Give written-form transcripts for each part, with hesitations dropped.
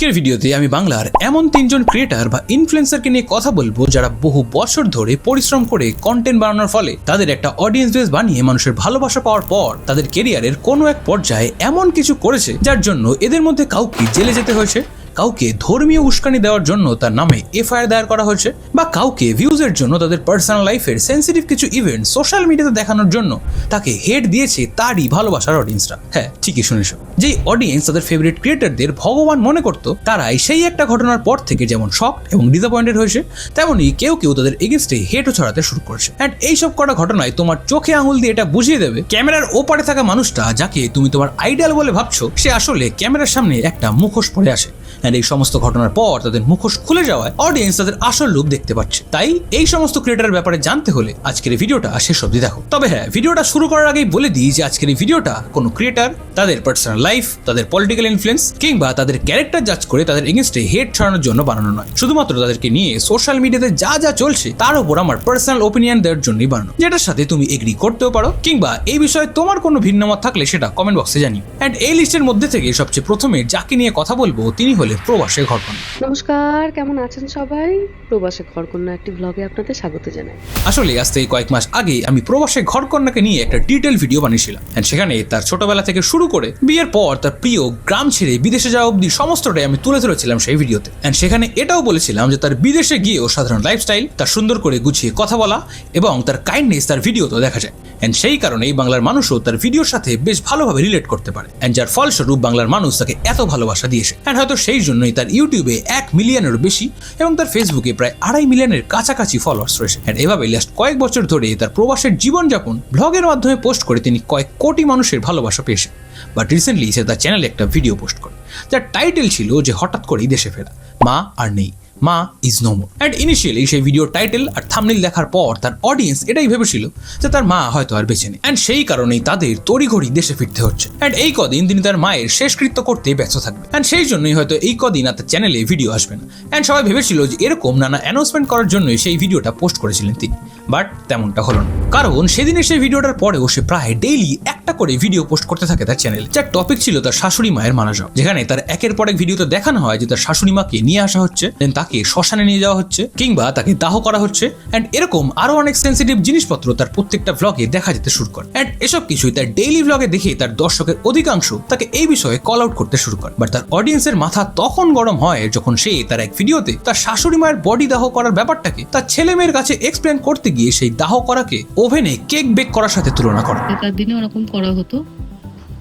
আজকের ভিডিওতে আমি বাংলার এমন তিনজন ক্রিয়েটার বা ইনফ্লুয়েন্সারকে নিয়ে কথা বলবো যারা বহু বছর ধরে পরিশ্রম করে কন্টেন্ট বানানোর ফলে তাদের একটা অডিয়েন্স বেস বানিয়ে মানুষের ভালোবাসা পাওয়ার পর তাদের ক্যারিয়ারের কোনো এক পর্যায়ে এমন কিছু করেছে যার জন্য এদের মধ্যে কাউকে জেলে যেতে হয়েছে, কাউকে ধর্মীয় উস্কানি দেওয়ার জন্য তার নামে এফআইআর দায়ের করা হয়েছে, বা কাউকে ভিউজের জন্য তাদের পার্সোনাল লাইফের সেন্সিটিভ কিছু ইভেন্ট সোশ্যাল মিডিয়াতে দেখানোর জন্য তাকে হেট দিয়েছে তারই ভালোবাসার অডিয়েন্সরা। হ্যাঁ, ঠিকই শুনেছো, যেই অডিয়েন্স তাদের ফেভারিট ক্রিয়েটারদের ভগবান মনে করতো তারাই সেই একটা ঘটনার পর থেকে যেমন শক এবং ডিসঅ্যাপয়েন্টেড হয়েছে, তেমনই কেউ কেউ তাদের এগেনস্টে হেটও ছড়াতে শুরু করেছে। অ্যান্ড এইসব করা ঘটনায় তোমার চোখে আঙুল দিয়ে এটা বুঝিয়ে দেবে ক্যামেরার ওপারে থাকা মানুষটা যাকে তুমি তোমার আইডল বলে ভাবছো সে আসলে ক্যামেরার সামনে একটা মুখোশ পরে আসে। এন্ড এই সমস্ত ঘটনার পর তাদের মুখোশ খুলে যাওয়ায় অডিয়েন্স তাদের আসল লুক দেখতে পাচ্ছে। তাই এই সমস্ত ক্রিয়েটারের ব্যাপারে জানতে হলে আজকের এই ভিডিওটা শেষ অবধি দেখো। তবে হ্যাঁ, ভিডিওটা শুরু করার আগেই বলে দিই যে আজকের এই ভিডিওটা কোনো ক্রিয়েটার তাদের পার্সোনাল লাইফ, তাদের পলিটিক্যাল ইনফ্লুয়েন্স কিংবা তাদের ক্যারেক্টার জাজ করে তাদের এগেইনস্টে হেট ছড়ানোর জন্য বানানো নয়। শুধুমাত্র তাদেরকে নিয়ে সোশ্যাল মিডিয়াতে যা যা চলছে তার উপর আমার পার্সোনাল ওপিনিয়ন দেওয়ার জন্যই বানানো, যেটার সাথে তুমি এগ্রি করতেও পারো কিংবা এই বিষয়ে তোমার কোনো ভিন্ন মত থাকলে সেটা কমেন্ট বক্সে জানিও। এন্ড এই লিস্টের মধ্যে থেকে সবচেয়ে প্রথমে যাকে নিয়ে কথা বলবো তিনি হলেন প্রবাসে ঘরকন্যা। নমস্কার, কেমন আছেন সবাই? প্রবাসে ঘরকন্যা একটি ব্লগে আপনাদের স্বাগত জানাই। আসলে আজ থেকে কয়েক মাস আগে আমি প্রবাসে ঘরকন্যাকে নিয়ে একটা ডিটেল ভিডিও বানিয়েছিলাম। সেখানে তার ছোটবেলা থেকে শুরু করে বিয়ের পর তার প্রিয় গ্রাম ছেড়ে বিদেশে যাওয়া অব্দি সমস্তটাই আমি তুলে ধরেছিলাম সেই ভিডিওতে। সেখানে এটাও বলেছিলাম যে তার বিদেশে গিয়েও সাধারণ লাইফস্টাইল, তার সুন্দর করে গুছিয়ে কথা বলা এবং তার কাইন্ডনেস তার ভিডিওতেও দেখা যায়। সেই কারণেই বাংলার মানুষও তার ভিডিওর সাথে বেশ ভালোভাবে রিলেট করতে পারে। যার ফলস্বরূপ বাংলার মানুষ তাকে এত ভালোবাসা দিয়েছে। হয়তো সেই জন্যই তার ইউটিউবে 1 মিলিয়নেরও বেশি এবং তার ফেসবুকে প্রায় 2.5 মিলিয়নের কাছাকাছি ফলোয়ার্স রয়েছে। এভাবে লাস্ট কয়েক বছর ধরে তার প্রবাসের জীবনযাপন ব্লগের মাধ্যমে পোস্ট করে তিনি কয়েক কোটি মানুষের ভালোবাসা পেয়েছে। বাট রিসেন্টলি সে তার চ্যানেলে একটা ভিডিও পোস্ট করে যার টাইটেল ছিল যে হঠাৎ করেই দেশে ফেরা, মা আর নেই, ma is no more. And initially সেই ভিডিও টাইটেল আর থাম্বনেইল দেখার পর তার অডিয়েন্স এটাই ভেবেছিল যে তার মা হয়তো আর বেঁচে নেই। অ্যান্ড সেই কারণেই তাদের তড়িঘড়ি দেশে ফিরতে হচ্ছে। অ্যান্ড এই কদিন তিনি তার মায়ের শেষকৃত্য করতে ব্যস্ত থাকবেন। অ্যান্ড সেই জন্যই হয়তো এই কদিন আর তার চ্যানেলে ভিডিও আসবে না। অ্যান্ড সবাই ভেবেছিল যে এরকম নানা অ্যানাউন্সমেন্ট করার জন্যই সেই ভিডিওটা পোস্ট করেছিলেন তিনি। বাট তেমনটা হলো না, কারণ সেদিনের সেই ভিডিওটার পরেও সে প্রায় ডেইলি একটা করে ভিডিও পোস্ট করতে থাকে তার চ্যানেলে, যার টপিক ছিল তার শাশুড়ি মায়ের মারা যাওয়া। যেখানে তার একের পর এক ভিডিওতে দেখানো হয় যে তার শাশুড়ি মাকে নিয়ে আসা হচ্ছে, দেন তাকে শ্মশানে নিয়ে যাওয়া হচ্ছে কিংবা তাকে দাহ করা হচ্ছে। অ্যান্ড এরকম আরো অনেক সেন্সিটিভ জিনিসপত্র তার প্রত্যেকটা ভ্লগে দেখা যেতে শুরু করে। অ্যান্ড এসব কিছুই তার ডেইলি ভ্লগে দেখে তার দর্শকের অধিকাংশ তাকে এই বিষয়ে কল আউট করতে শুরু করে। বাট তার অডিয়েন্সের মাথা তখন গরম হয় যখন সে তার এক ভিডিওতে তার শাশুড়ি মায়ের বডি দাহ করার ব্যাপারটাকে তার ছেলে মেয়ের কাছে এক্সপ্লেন করতে গিয়ে সেই দাহ করাকে ওভেনে কেক বেক করার সাথে তুলনা করে। আগেকার দিনে ওরকম করা হতো,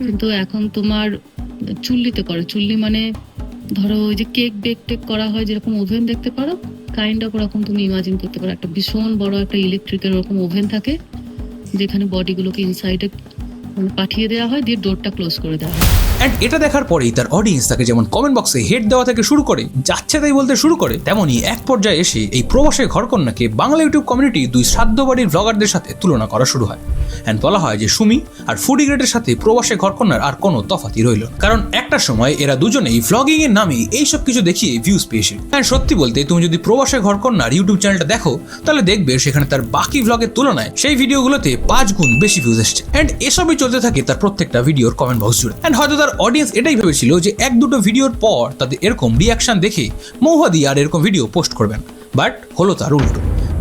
কিন্তু এখন তোমার চুল্লিতে করে। চুল্লি মানে ধরো ওই যে কেক বেক টেক করা হয়, যেরকম ওভেন দেখতে পারো কাইন্ড অফ ওরকম তুমি ইমাজিন করতে পারো। একটা ভীষণ বড় একটা ইলেকট্রিকের ওরকম ওভেন থাকে যেখানে বডিগুলোকে ইনসাইডে পাঠিয়ে দেওয়া হয়, দিয়ে ডোরটা ক্লোজ করে দেওয়া হয়। অ্যান্ড এটা দেখার পরেই তার অডিয়েন্স তাকে যেমন কমেন্ট বক্সে হেট দেওয়া থেকে শুরু করে, যাচ্ছে তাই বলতে শুরু করে, তেমনই এক পর্যায়ে এসে এই প্রবাসে ঘরকন্যাকে বাংলা ইউটিউব কমিউনিটি 2 শ্রাদ্ধ বাড়ির ব্লগারদের সাথে তুলনা করা শুরু হয়। অ্যান্ড বলা হয় যে সুমি আর ফুডি গ্রেডের সাথে প্রবাসে ঘরকন্যার আর কোনো তফাতই রইল, কারণ একটা সময় এরা দুজনেই ভ্লগিং এর নামে এইসব কিছু দেখিয়ে ভিউজ পেয়েছিল। অ্যান্ড সত্যি বলতে তুমি যদি প্রবাসে ঘরকন্যার ইউটিউব চ্যানেলটা দেখো তাহলে দেখবে সেখানে তার বাকি ভ্লগের তুলনায় সেই ভিডিওগুলোতে 5 গুণ বেশি ভিউজ এসছে। অ্যান্ড এসবই চলতে থাকে তার প্রত্যেকটা ভিডিওর কমেন্ট বক্স জুড়ে। অ্যান্ড হয়তো তার অডিয়েন্স এটাই ভেবেছিল যে 1-2টো ভিডিওর পর তাদের এরকম রিয়াকশন দেখে মৌহাদি আর এরকম ভিডিও পোস্ট করবেন। বাট হলো তার উল্টো,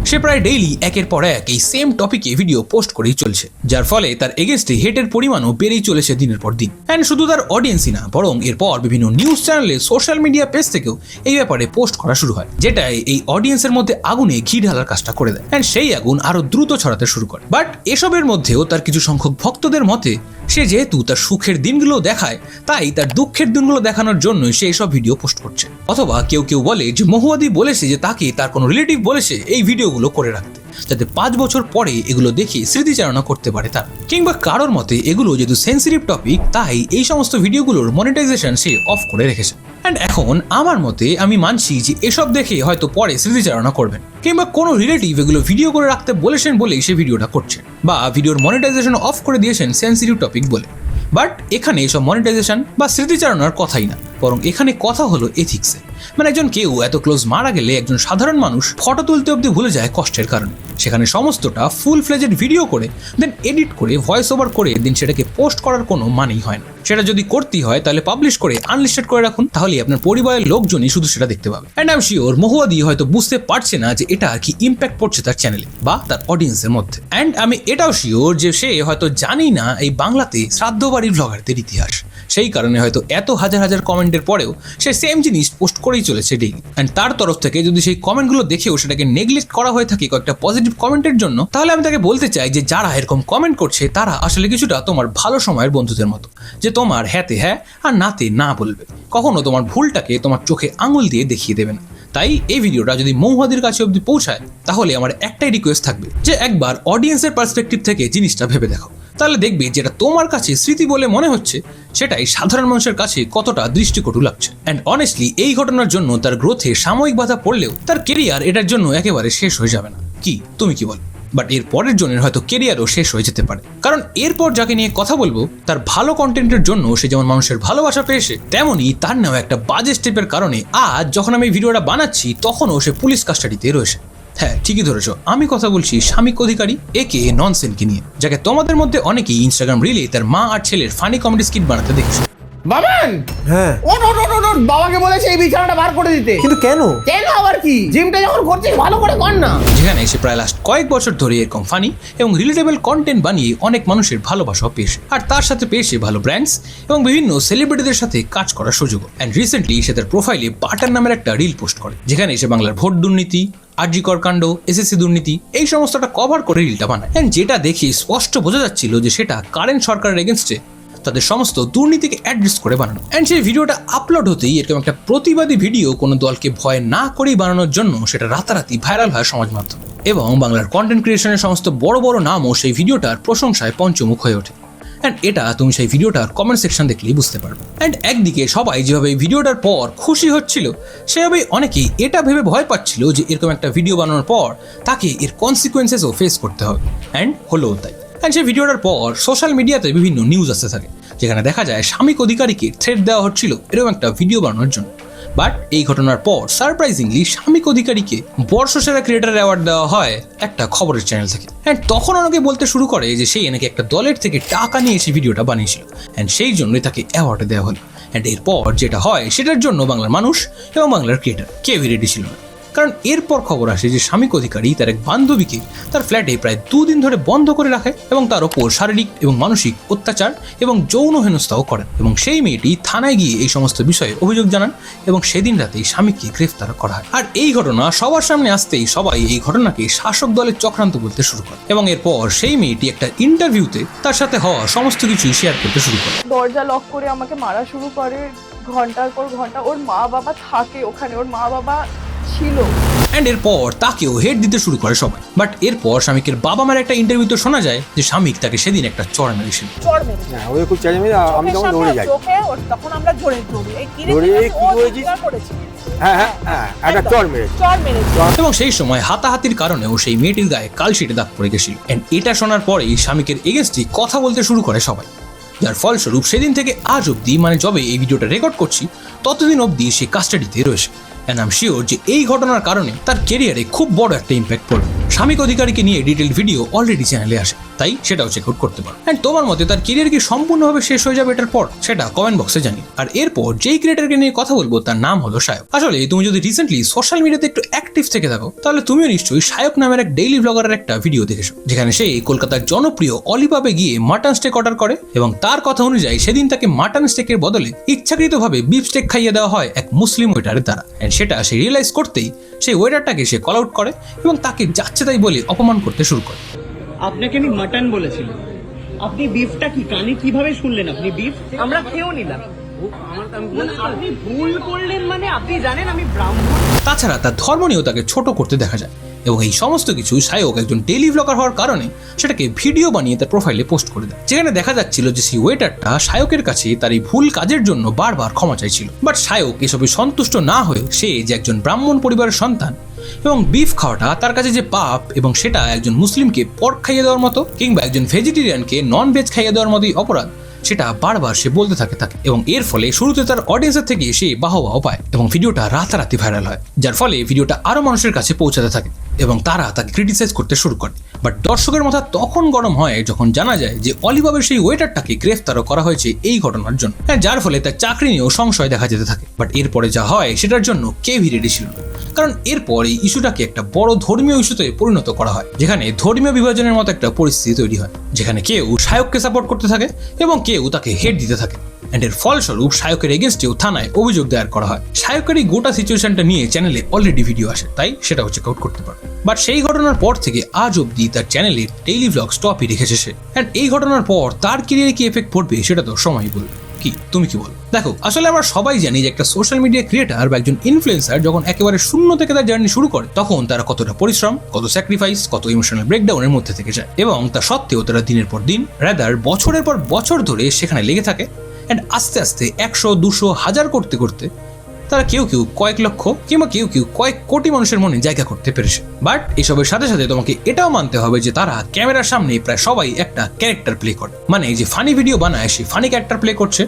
সে প্রায় ডেইলি একের পর এক এই সেম টপিকে ভিডিও পোস্ট করেই চলছে, যার ফলে তার এগেইনস্টে হেটের পরিমাণও বেড়েই চলেছে দিনের পর দিন। অ্যান্ড শুধু তার অডিয়েন্সই না, বরং এরপর বিভিন্ন নিউজ চ্যানেলে, সোশ্যাল মিডিয়া পেজ থেকেও এই ব্যাপারে পোস্ট করা শুরু হয়, যেটাই এই অডিয়েন্সের মধ্যে আগুনে ঘি ঢালার কাজটা করে দেয়। অ্যান্ড সেই আগুন আরো দ্রুত ছড়াতে শুরু করে। বাট এসবের মধ্যেও তার কিছু সংখ্যক ভক্তদের মতে সে যেহেতু তার সুখের দিনগুলো দেখায়, তাই তার দুঃখের দিনগুলো দেখানোর জন্যই সে এসব ভিডিও পোস্ট করছে। অথবা কেউ কেউ বলে যে মহুয়াদি বলেছে যে তাকে তার কোনো রিলেটিভ বলেছে এই ভিডিওগুলো করে রাখতে, যাতে 5 বছর পরে এগুলো দেখে স্মৃতিচারণা করতে পারে তারা। কিংবা কারোর মতে এগুলো যেহেতু সেন্সিটিভ টপিক, তাই এই সমস্ত ভিডিওগুলোর মনিটাইজেশন সে অফ করে রেখেছে। অ্যান্ড এখন আমার মতে আমি মানছি যে এসব দেখে হয়তো পরে স্মৃতিচারণা করবেন, কিংবা কোনো রিলেটিভ এগুলো ভিডিও করে রাখতে বলেছেন বলেই সে ভিডিওটা করছেন, বা ভিডিওর মনিটাইজেশন অফ করে দিয়েছেন সেন্সিটিভ টপিক বলে। বাট এখানে এসব মনিটাইজেশন বা স্মৃতিচারণার কথাই না, বরং এখানে কথা হলো এথিক্সে। মানে একজন কেউ এত ক্লোজ মারা গেলে একজন সাধারণ মানুষ ফটো তুলতে অব্দি ভুলে যায় কষ্টের কারণে। সেখানে সমস্তটা ফুল ফ্লেজেড ভিডিও করে দেন এডিট করে ভয়েস ওভার করে দেন সেটাকে পোস্ট করার কোনো মানেই হয় না। সেটা যদি করতেই হয় তাহলে পাবলিশ করে আনলিস্টেড করে রাখুন, তাহলে আপনার পরিবারের লোকজনই শুধু সেটা দেখতে পাবে। অ্যান্ড আই এম শিওর মহুয়াদি হয়তো বুঝতে পারছে না যে এটা আর কি ইম্প্যাক্ট পড়ছে তার চ্যানেলে বা তার অডিয়েন্সের মধ্যে। অ্যান্ড আমি এটাও শিওর যে সে হয়তো জানি না এই বাংলাতে শ্রাদ্ধ বাড়ির ভ্লগারদের ইতিহাস। সেই কারণে হয়তো এত হাজার হাজার কমেন্টের পরেও সে সেম জিনিস পোস্ট করেই চলেছে ডেইলি। অ্যান্ড তার তরফ থেকে যদি সেই কমেন্টগুলো দেখেও সেটাকে নেগলেক্ট করা হয়ে থাকে কয়েকটা পজিটিভ কমেন্টের জন্য, তাহলে আমি তাকে বলতে চাই যে যারা এরকম কমেন্ট করছে তারা আসলে কিছুটা তোমার ভালো সময়ের বন্ধুদের মতো, যে তোমার হ্যাঁতে হ্যাঁ আর নাতে না বলবে, কখনো তোমার ভুলটাকে তোমার চোখে আঙুল দিয়ে দেখিয়ে দেবে না। তাই এই ভিডিওটা যদি মহুয়াদির কাছে অব্দি পৌঁছায় তাহলে আমার একটাই রিকোয়েস্ট থাকবে যে একবার অডিয়েন্সের পার্সপেক্টিভ থেকে জিনিসটা ভেবে দেখো, তাহলে দেখবে যেটা তোমার কাছে স্মৃতি বলে মনে হচ্ছে সেটাই সাধারণ মানুষের কাছে কতটা দৃষ্টিকটু লাগছে। অ্যান্ড অনেস্টলি এই ঘটনার জন্য তার গ্রোথে সাময়িক বাধা পড়লেও তার কেরিয়ার এটার জন্য একেবারে শেষ হয়ে যাবে না। কি তুমি কি বল? বাট এর পরের জনের হয়তো কেরিয়ারও শেষ হয়ে যেতে পারে, কারণ এরপর যাকে নিয়ে কথা বলবো তার ভালো কন্টেন্টের জন্য সে যেমন মানুষের ভালোবাসা পেয়েছে, তেমনই তার নামে একটা বাজে স্টেপের কারণে আজ যখন আমি ভিডিওটা বানাচ্ছি তখনও সে পুলিশ কাস্টাডিতে রয়েছে। হ্যাঁ ঠিকই ধরেছো, আমি কথা বলছি শামিক অধিকারী একে ননসেনকে নিয়ে, যাকে তোমাদের মধ্যে অনেকেই ইনস্টাগ্রাম রিলে তার মা আর ছেলের ফানি কমেডি স্কিট বানাতে দেখেছো। বাবান, হ্যাঁ ওঠ ওঠ ওঠ ওঠ, বাবাকে বলেছে এই বিছানাটা বার করে দিতে। কিন্তু কেন? কেন আবার কি? জিমটা যখন করছিস ভালো করে কর না। যেখানে সে প্রায় লাস্ট কয়েক বছর ধরে এরকম ফানি এবং রিলেটেবল কন্টেন্ট বানিয়ে অনেক মানুষের ভালোবাসা পেয়েছে, আর তার সাথে পেয়েছে ভালো ব্র্যান্ডস এবং বিভিন্ন সেলিব্রিটিদের সাথে কাজ করার সুযোগ। অ্যান্ড রিসেন্টলি সে তার প্রোফাইলে বাটার নামের একটা রিল পোস্ট করে, যেখানে সে বাংলার ভোট দুর্নীতি, আরজিকর কাণ্ড, এসএসসি দুর্নীতি এই সমস্তটা কভার করে রিলটা বানায়। অ্যান্ড যেটা দেখে স্পষ্ট বোঝা যাচ্ছিল যে সেটা কারেন্ট সরকারের এগেনস্টে তাদের সমস্ত দুর্নীতিকে অ্যাড্রেস করে বানানো। অ্যান্ড সেই ভিডিওটা আপলোড হতেই এরকম একটা প্রতিবাদী ভিডিও কোনো দলকে ভয় না করেই বানানোর জন্য সেটা রাতারাতি ভাইরাল হয় সমাজ মাধ্যমে, এবং বাংলার কন্টেন্ট ক্রিয়েশনের সমস্ত বড় বড় নামও সেই ভিডিওটার প্রশংসায় পঞ্চমুখ হয়ে ওঠে। অ্যান্ড এটা তুমি সেই ভিডিওটার কমেন্ট সেকশন দেখলেই বুঝতে পারবে। অ্যান্ড একদিকে সবাই যেভাবে এই ভিডিওটার পর খুশি হচ্ছিল, সেভাবেই অনেকেই এটা ভেবে ভয় পাচ্ছিল যে এরকম একটা ভিডিও বানানোর পর তাকে এর কনসিকুয়েন্সেসও ফেস করতে হবে। অ্যান্ড হলো তাই। অ্যান্ড সেই ভিডিওটার পর সোশ্যাল মিডিয়াতে বিভিন্ন নিউজ আসতে থাকে, যেখানে দেখা যায় শামিক অধিকারীকে থ্রেট দেওয়া হচ্ছিল এরকম একটা ভিডিও বানানোর জন্য। বাট এই ঘটনার পর সারপ্রাইজিংলি শামিক অধিকারীকে বর্ষসেরা ক্রিয়েটার অ্যাওয়ার্ড দেওয়া হয় একটা খবরের চ্যানেল থেকে। অ্যান্ড তখন অনেকে বলতে শুরু করে যে সেই নাকি একটা দলের থেকে টাকা নিয়ে এসে ভিডিওটা বানিয়েছিল, অ্যান্ড সেই জন্যই তাকে অ্যাওয়ার্ড দেওয়া হলো। অ্যান্ড এরপর যেটা হয় সেটার জন্য বাংলার মানুষ এবং বাংলার ক্রিয়েটার কেউই রেডি ছিল না, কারণ এরপর খবর আসে যে শামিক অধিকারী তার এক বান্ধবীকে তার ফ্ল্যাটে প্রায় 2 দিন ধরে বন্ধ করে রাখে এবং তার ওপর শারীরিক এবং মানসিক অত্যাচার এবং যৌন হেনস্থাও করেন, এবং সেই মেয়েটি থানায় গিয়ে এই সমস্ত বিষয়ে অভিযোগ জানান এবং সেদিন রাতেই স্বামীকে গ্রেফতার করা হয়। আর এই ঘটনা সবার সামনে আসতেই সবাই এই ঘটনাকে শাসক দলের চক্রান্ত বলতে শুরু করে, এবং এরপর সেই মেয়েটি একটা ইন্টারভিউতে তার সাথে হওয়া সমস্ত কিছুই শেয়ার করতে শুরু করে। দরজা লক করে আমাকে মারা শুরু করে, ঘন্টার পর ঘন্টা। ওর মা বাবা থাকে ওখানে, ওর মা বাবা ছিল। অ্যান্ড এরপর তাকেও হেড দিতে শুরু করে সবাই। বাট এরপর শামিকের বাবা মার একটা ইন্টারভিউতে শোনা যায় যে শামিক তাকে সেদিন একটা চড় মেরেছিল। চড় মেরেছে। না ওই খুব চালিয়ে মেরে আমি তখন দৌড়ে যাই। চোখে তখন আমরা ধরে দৌড়ি। এই কিরে দৌড়ে কি কি করেছিস? করেছি? হ্যাঁ হ্যাঁ হ্যাঁ একটা চড় মেরেছে। চড় মেরেছে। এবং সেই সময় হাতাহাতির কারণেও সেই মেয়েটির গায়ে কালশিটে দাগ পড়ে গেছিল। এন্ড এটা শোনার পরেই শামিকের এগেনস্টে কথা বলতে শুরু করে সবাই, যার ফলস্বরূপ সেদিন থেকে আজ অব্দি, মানে যবে এই ভিডিওটা রেকর্ড করছি ততদিন অব্দি সে কাস্টাডিতে রয়েছে। অ্যান্ড আই এম শিওর যে এই ঘটনার কারণে তার কেরিয়ারে খুব বড় একটা ইম্প্যাক্ট পড়বে। শামিক অধিকারীকে নিয়ে ডিটেল ভিডিও অলরেডি চ্যানেলে আসে, তাই সেটাও চেক আউট করতে পারো। অ্যান্ড তোমার মতে তার কেরিয়ার কি সম্পূর্ণভাবে শেষ হয়ে যাবে এটার পর? সেটা কমেন্ট বক্সে জানি। আর এরপর যেই ক্রিয়েটারকে নিয়ে কথা বলবো তার নাম হলো শায়ক। আসলে তুমি যদি রিসেন্টলি সোশ্যাল মিডিয়াতে একটু অ্যাক্টিভ থেকে থাকো তাহলে তুমিও নিশ্চয়ই শায়ক নামের এক ডেইলি ব্লগারের একটা ভিডিও দেখেছো, যেখানে সে কলকাতার জনপ্রিয় অলিভাবে গিয়ে মাটন স্টেক অর্ডার করে, এবং তার কথা অনুযায়ী সেদিন তাকে মাটন স্টেকের বদলে ইচ্ছাকৃতভাবে বিফ স্টেক খাইয়ে দেওয়া হয় এক মুসলিম ওয়েটারের দ্বারা। অ্যান্ড সেটা সে রিয়েলাইজ করতেই সেই ওয়েটারটাকে সে কল আউট করে এবং তাকে যাচ্ছে তাই বলে অপমান করতে শুরু করে। আপনাকে আমি মাটন বলেছিলাম, আপনি বিফটা কি কানে কিভাবে শুনলেন? আপনি বিফ আমরা খেয়েও নিলাম। আপনি ভুল করলেন, মানে আপনি জানেন আমি ব্রাহ্মণ। তাছাড়া তার ধর্ম নিয়েও তাকে ছোট করতে দেখা যায়, এবং এই সমস্ত কিছু শায়ক একজন ডেইলি ব্লগার হওয়ার কারণে সেটাকে ভিডিও বানিয়ে তার প্রোফাইলে পোস্ট করে দেয়, যেখানে দেখা যাচ্ছিল যে সেই ওয়েটারটা শায়কের কাছে তার এই ভুল কাজের জন্য বারবার ক্ষমা চাইছিল। বাট শায়ক এসবে সন্তুষ্ট না হয়ে সে যে একজন ব্রাহ্মণ পরিবারের সন্তান এবং বিফ খাওয়াটা তার কাছে যে পাপ, এবং সেটা একজন মুসলিমকে পর্ক খাইয়ে দেওয়ার মতো কিংবা একজন ভেজিটেরিয়ানকে নন ভেজ খাইয়ে দেওয়ার মতোই অপরাধ, সেটা বারবার সে বলতে থাকে এবং এর ফলে শুরুতে তার অডিয়েন্সের থেকে সে বাহবাহ পায় এবং ভিডিওটা রাতারাতি ভাইরাল হয়, যার ফলে ভিডিওটা আরো মানুষের কাছে পৌঁছাতে থাকে এবং তারা তাকে ক্রিটিসাইজ করতে শুরু করে। বাট দর্শকের মাথা তখন গরম হয় যখন জানা যায় যে অলিভাবের সেই ওয়েটারটাকে গ্রেফতারও করা হয়েছে এই ঘটনার জন্য, যার ফলে তার চাকরি নিয়েও সংশয় দেখা যেতে থাকে। বাট এরপরে যা হয় সেটার জন্য কেউই রেডি ছিল না, কারণ এরপর এই ইস্যুটাকে একটা বড় ধর্মীয় ইস্যুতে পরিণত করা হয়, যেখানে ধর্মীয় বিভাজনের মতো একটা পরিস্থিতি তৈরি হয়, যেখানে কেউ শায়ককে সাপোর্ট করতে থাকে এবং কেউ তাকে হেড দিতে থাকে। এন্ড এর ফলস্বরূপ শায়কের এগেনস্টেও থানায় অভিযোগ দায়ের করা হয়। শায়কের এই গোটা সিচুয়েশনটা নিয়ে চ্যানেলে অলরেডি ভিডিও আসে, তাই সেটাও চেক আউট করতে পারো। বাট সেই ঘটনার পর থেকে আজ অব্দি তার চ্যানেলে ডেইলি ভ্লগ স্টপই রেখেছে সে। এন্ড এই ঘটনার পর তার ক্যারিয়ারে কি এফেক্ট পড়বে সেটা তো সময়ই বলবে। কি তুমি কি বলো? দেখো, আসলে আমরা সবাই জানি যে একটা সোশ্যাল মিডিয়া ক্রিয়েটার বা একজন ইনফ্লুয়েন্সার যখন একেবারে শূন্য থেকে তার জার্নি শুরু করে, তখন তারা কতটা পরিশ্রম, কত স্যাক্রিফাইস, কত ইমোশনাল ব্রেকডাউনের মধ্যে থেকে যায়, এবং তা সত্ত্বেও তারা দিনের পর দিন, রাদার বছরের পর বছর ধরে সেখানে লেগে থাকে। অ্যান্ড আস্তে আস্তে 100, 200, 1000 করতে করতে তারা কেউ কয়েক লক্ষ কিংবা কেউ কয়েক কোটি মানুষের মনে জায়গা করতে পেরেছে। বাট এসবের সাথে সাথে তোমাকে এটাও মানতে হবে যে তারা ক্যামেরার সামনে প্রায় সবাই একটা ক্যারেক্টার প্লে করে, মানে যে ফানি ভিডিও বানায় সে ফানি ক্যারেক্টার প্লে করছে,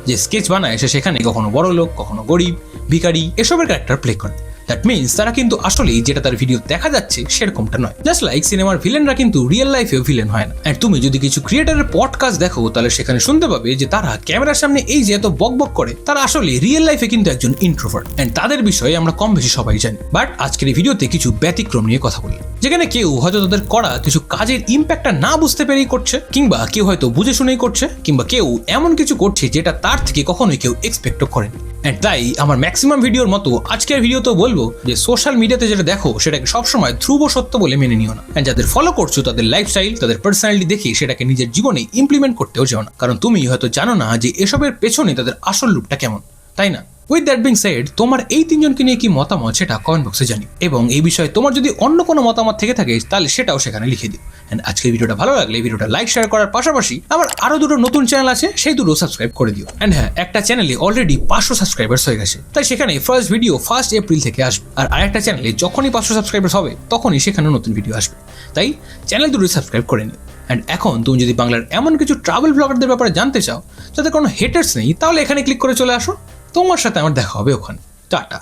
যে স্কেচ বানায় সে সেখানে কখনো বড় লোক, কখনো গরিব, ভিখারি এসবের ক্যারেক্টার প্লে করে। দ্যাট মিনস তারা কিন্তু আসলেই যেটা তার ভিডিও দেখা যাচ্ছে সেরকমটা নয়। জাস্ট লাইক সিনেমার ভিলেনরা কিন্তু রিয়েল লাইফেও ভিলেন হয় না। এন্ড তুমি যদি কিছু ক্রিয়েটারের পডকাস্ট দেখো তাহলে সেখানে শুনতে পাবে যে তারা ক্যামেরার সামনে এই যে এত বকবক করে, তারা আসলে রিয়েল লাইফে কিন্তু একজন ইন্ট্রোভার্ট। এন্ড তাদের বিষয়ে আমরা কম বেশি সবাই জানি। বাট আজকের এই ভিডিওতে কিছু ব্যতিক্রম নিয়ে কথা বলি, যেখানে কেউ হয়তো তাদের করা কিছু কাজের ইম্প্যাক্টটা না বুঝতে পেরেই করছে, কিংবা কেউ হয়তো বুঝে শুনেই করছে, কিংবা কেউ এমন কিছু করছে যেটা তার থেকে কখনোই কেউ এক্সপেক্টও করেনি। এন্ড তাই আমার ম্যাক্সিমাম ভিডিওর মতো আজকের ভিডিওতেও বলবো যে সোশ্যাল মিডিয়াতে যেটা দেখো সেটাকে সবসময় ধ্রুব সত্য বলে মেনে নিও না। এন্ড যাদের ফলো করছো তাদের লাইফস্টাইল, তাদের পার্সোনালিটি দেখে সেটাকে নিজের জীবনে ইমপ্লিমেন্ট করতেও চাও না, কারণ তুমি হয়তো জানো না যে এসবের পেছনে তাদের আসল রূপটা কেমন, তাই না? উইথ দ্যাট বিং সেড, তোমার এই তিনজনকে নিয়ে কি মতামত সেটা কমেন্ট বক্সে জানিও, এবং এই বিষয়ে তোমার যদি অন্য কোনো মতামত থেকে থাকে তাহলে সেটাও সেখানে লিখে দিও। এন্ড আজকের ভিডিওটা ভালো লাগলে এই ভিডিওটা লাইক শেয়ার করার পাশাপাশি আমার আরো দুটো নতুন চ্যানেল আছে, সেই দুটো সাবস্ক্রাইব করে দিও। এন্ড হ্যাঁ, একটা চ্যানেলে অলরেডি 500 সাবস্ক্রাইবার্স হয়ে গেছে, তাই সেখানে ফার্স্ট ভিডিও 1 এপ্রিল থেকে আসবে, আর আরেকটা চ্যানেলে যখনই 500 সাবস্ক্রাইবার্স হবে তখনই সেখানে নতুন ভিডিও আসবে, তাই চ্যানেল দুটো সাবস্ক্রাইব করে নিও। অ্যান্ড এখন তুমি যদি বাংলার এমন কিছু ট্রাভেল ব্লগারদের ব্যাপারে জানতে চাও যাতে কোনো হেটার্স নেই, তাহলে এখানে ক্লিক করে চলে আসো, তোমার সাথে আমার দেখা হবে ওখানে। টাটা।